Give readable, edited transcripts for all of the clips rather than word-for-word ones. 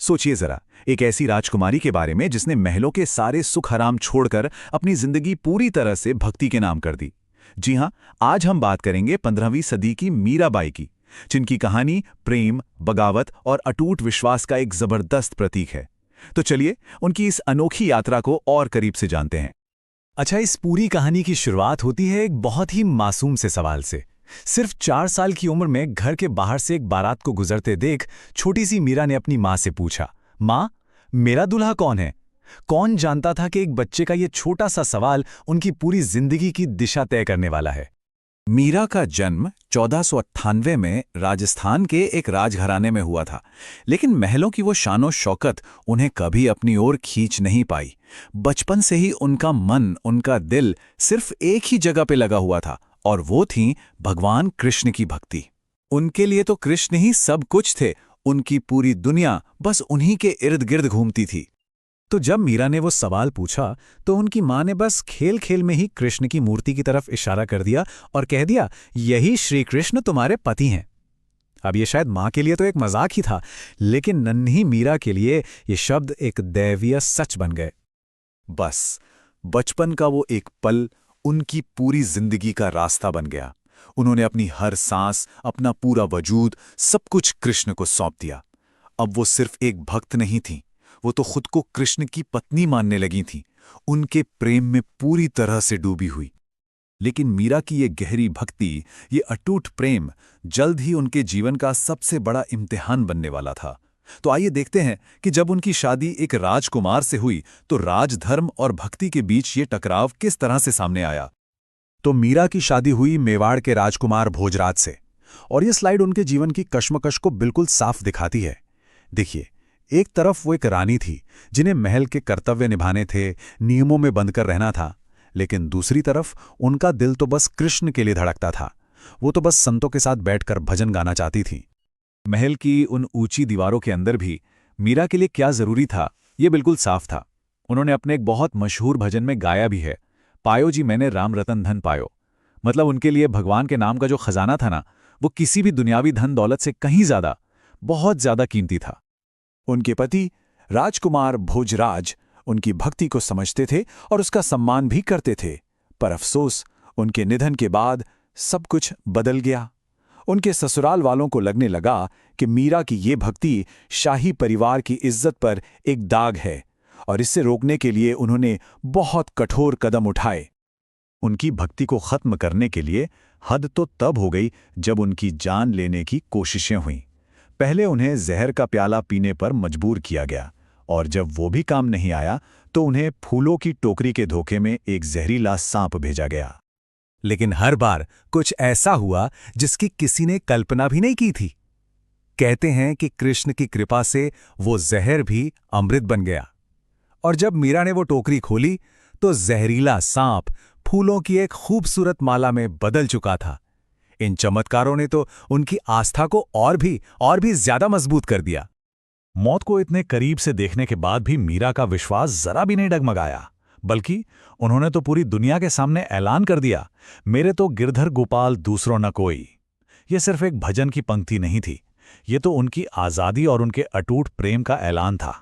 सोचिए जरा, एक ऐसी राजकुमारी के बारे में जिसने महलों के सारे सुख हराम छोड़कर अपनी जिंदगी पूरी तरह से भक्ति के नाम कर दी। जी हां, आज हम बात करेंगे 15वीं सदी की मीराबाई की, जिनकी कहानी प्रेम, बगावत और अटूट विश्वास का एक जबरदस्त प्रतीक है। तो चलिए उनकी इस अनोखी यात्रा को और करीब से जानते हैं। अच्छा, इस पूरी कहानी की शुरुआत होती है एक बहुत ही मासूम से सवाल से। सिर्फ 4 साल की उम्र में घर के बाहर से एक बारात को गुजरते देख छोटी सी मीरा ने अपनी माँ से पूछा, माँ, मेरा दूल्हा कौन है? कौन जानता था कि एक बच्चे का ये छोटा सा सवाल उनकी पूरी जिंदगी की दिशा तय करने वाला है। मीरा का जन्म 1498 में राजस्थान के एक राजघराने में हुआ था, लेकिन महलों की वो शानो शौकत उन्हें कभी अपनी ओर खींच नहीं पाई। बचपन से ही उनका मन, उनका दिल सिर्फ एक ही जगह पे लगा हुआ था, और वो थी भगवान कृष्ण की भक्ति। उनके लिए तो कृष्ण ही सब कुछ थे, उनकी पूरी दुनिया बस उन्हीं के इर्द गिर्द घूमती थी। तो जब मीरा ने वो सवाल पूछा तो उनकी माँ ने बस खेल खेल में ही कृष्ण की मूर्ति की तरफ इशारा कर दिया और कह दिया, यही श्री कृष्ण तुम्हारे पति हैं। अब ये शायद माँ के लिए तो एक मजाक ही था, लेकिन नन्ही मीरा के लिए ये शब्द एक दैवीय सच बन गए। बस बचपन का वो एक पल उनकी पूरी जिंदगी का रास्ता बन गया। उन्होंने अपनी हर सांस, अपना पूरा वजूद, सब कुछ कृष्ण को सौंप दिया। अब वो सिर्फ एक भक्त नहीं थी, वो तो खुद को कृष्ण की पत्नी मानने लगी थीं, उनके प्रेम में पूरी तरह से डूबी हुई। लेकिन मीरा की ये गहरी भक्ति, ये अटूट प्रेम जल्द ही उनके जीवन का सबसे बड़ा इम्तिहान बनने वाला था। तो आइए देखते हैं कि जब उनकी शादी एक राजकुमार से हुई तो राजधर्म और भक्ति के बीच ये टकराव किस तरह से सामने आया। तो मीरा की शादी हुई मेवाड़ के राजकुमार भोजराज से, और ये स्लाइड उनके जीवन की कश्मकश को बिल्कुल साफ दिखाती है। देखिए, एक तरफ वो एक रानी थी जिन्हें महल के कर्तव्य निभाने थे, नियमों में बंधकर रहना था, लेकिन दूसरी तरफ उनका दिल तो बस कृष्ण के लिए धड़कता था। वो तो बस संतों के साथ बैठकर भजन गाना चाहती थी। महल की उन ऊंची दीवारों के अंदर भी मीरा के लिए क्या जरूरी था, ये बिल्कुल साफ था। उन्होंने अपने एक बहुत मशहूर भजन में गाया भी है, पायो जी मैंने राम रतन धन पायो। मतलब उनके लिए भगवान के नाम का जो खजाना था ना, वो किसी भी दुनियावी धन दौलत से कहीं ज्यादा, बहुत ज्यादा कीमती था। उनके पति राजकुमार भोजराज उनकी भक्ति को समझते थे और उसका सम्मान भी करते थे, पर अफसोस उनके निधन के बाद सब कुछ बदल गया। उनके ससुराल वालों को लगने लगा कि मीरा की ये भक्ति शाही परिवार की इज्जत पर एक दाग है, और इससे रोकने के लिए उन्होंने बहुत कठोर कदम उठाए। उनकी भक्ति को खत्म करने के लिए हद तो तब हो गई जब उनकी जान लेने की कोशिशें हुईं। पहले उन्हें जहर का प्याला पीने पर मजबूर किया गया, और जब वो भी काम नहीं आया तो उन्हें फूलों की टोकरी के धोखे में एक जहरीला सांप भेजा गया। लेकिन हर बार कुछ ऐसा हुआ जिसकी किसी ने कल्पना भी नहीं की थी। कहते हैं कि कृष्ण की कृपा से वो जहर भी अमृत बन गया, और जब मीरा ने वो टोकरी खोली तो जहरीला सांप फूलों की एक खूबसूरत माला में बदल चुका था। इन चमत्कारों ने तो उनकी आस्था को और भी ज्यादा मजबूत कर दिया। मौत को इतने करीब से देखने के बाद भी मीरा का विश्वास जरा भी नहीं डगमगाया, बल्कि उन्होंने तो पूरी दुनिया के सामने ऐलान कर दिया, मेरे तो गिरधर गोपाल दूसरों न कोई। यह सिर्फ एक भजन की पंक्ति नहीं थी, ये तो उनकी आजादी और उनके अटूट प्रेम का ऐलान था।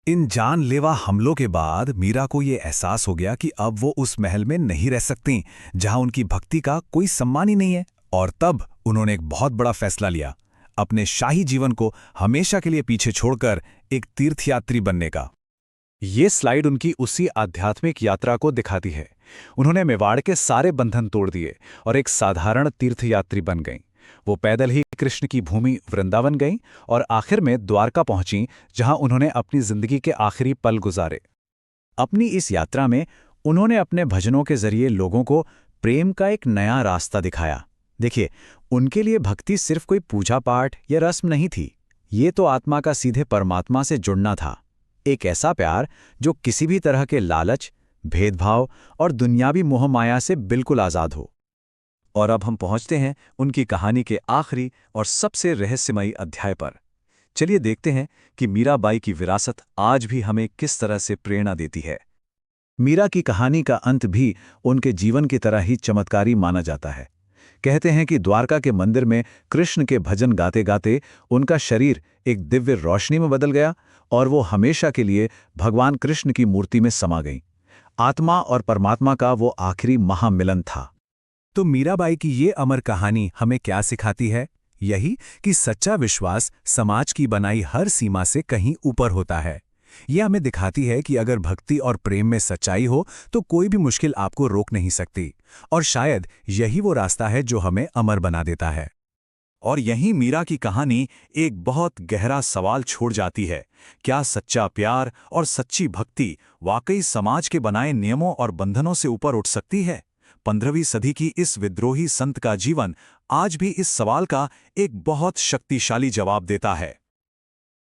इन जानलेवा हमलों के बाद मीरा को यह एहसास हो गया कि अब वो उस महल में नहीं रह सकती जहां उनकी भक्ति का कोई सम्मान ही नहीं है, और तब उन्होंने एक बहुत बड़ा फैसला लिया, अपने शाही जीवन को हमेशा के लिए पीछे छोड़कर एक तीर्थयात्री बनने का। ये स्लाइड उनकी उसी आध्यात्मिक यात्रा को दिखाती है। उन्होंने मेवाड़ के सारे बंधन तोड़ दिए और एक साधारण तीर्थयात्री बन गईं। वो पैदल ही कृष्ण की भूमि वृंदावन गईं और आखिर में द्वारका पहुंचीं, जहां उन्होंने अपनी जिंदगी के आखिरी पल गुजारे। अपनी इस यात्रा में उन्होंने अपने भजनों के जरिए लोगों को प्रेम का एक नया रास्ता दिखाया। देखिए, उनके लिए भक्ति सिर्फ कोई पूजा पाठ या रस्म नहीं थी, ये तो आत्मा का सीधे परमात्मा से जुड़ना था। एक ऐसा प्यार जो किसी भी तरह के लालच, भेदभाव और दुनियावी मोह माया से बिल्कुल आज़ाद हो। और अब हम पहुंचते हैं उनकी कहानी के आखिरी और सबसे रहस्यमयी अध्याय पर। चलिए देखते हैं कि मीराबाई की विरासत आज भी हमें किस तरह से प्रेरणा देती है। मीरा की कहानी का अंत भी उनके जीवन की तरह ही चमत्कारी माना जाता है, कहते हैं कि द्वारका के मंदिर में कृष्ण के भजन गाते गाते उनका शरीर एक दिव्य रोशनी में बदल गया और वो हमेशा के लिए भगवान कृष्ण की मूर्ति में समा गईं। आत्मा और परमात्मा का वो आखिरी महामिलन था। तो मीराबाई की ये अमर कहानी हमें क्या सिखाती है? यही कि सच्चा विश्वास समाज की बनाई हर सीमा से कहीं ऊपर होता है। यह हमें दिखाती है कि अगर भक्ति और प्रेम में सच्चाई हो तो कोई भी मुश्किल आपको रोक नहीं सकती, और शायद यही वो रास्ता है जो हमें अमर बना देता है। और यहीं मीरा की कहानी एक बहुत गहरा सवाल छोड़ जाती है। क्या सच्चा प्यार और सच्ची भक्ति वाकई समाज के बनाए नियमों और बंधनों से ऊपर उठ सकती है? 15वीं सदी की इस विद्रोही संत का जीवन आज भी इस सवाल का एक बहुत शक्तिशाली जवाब देता है।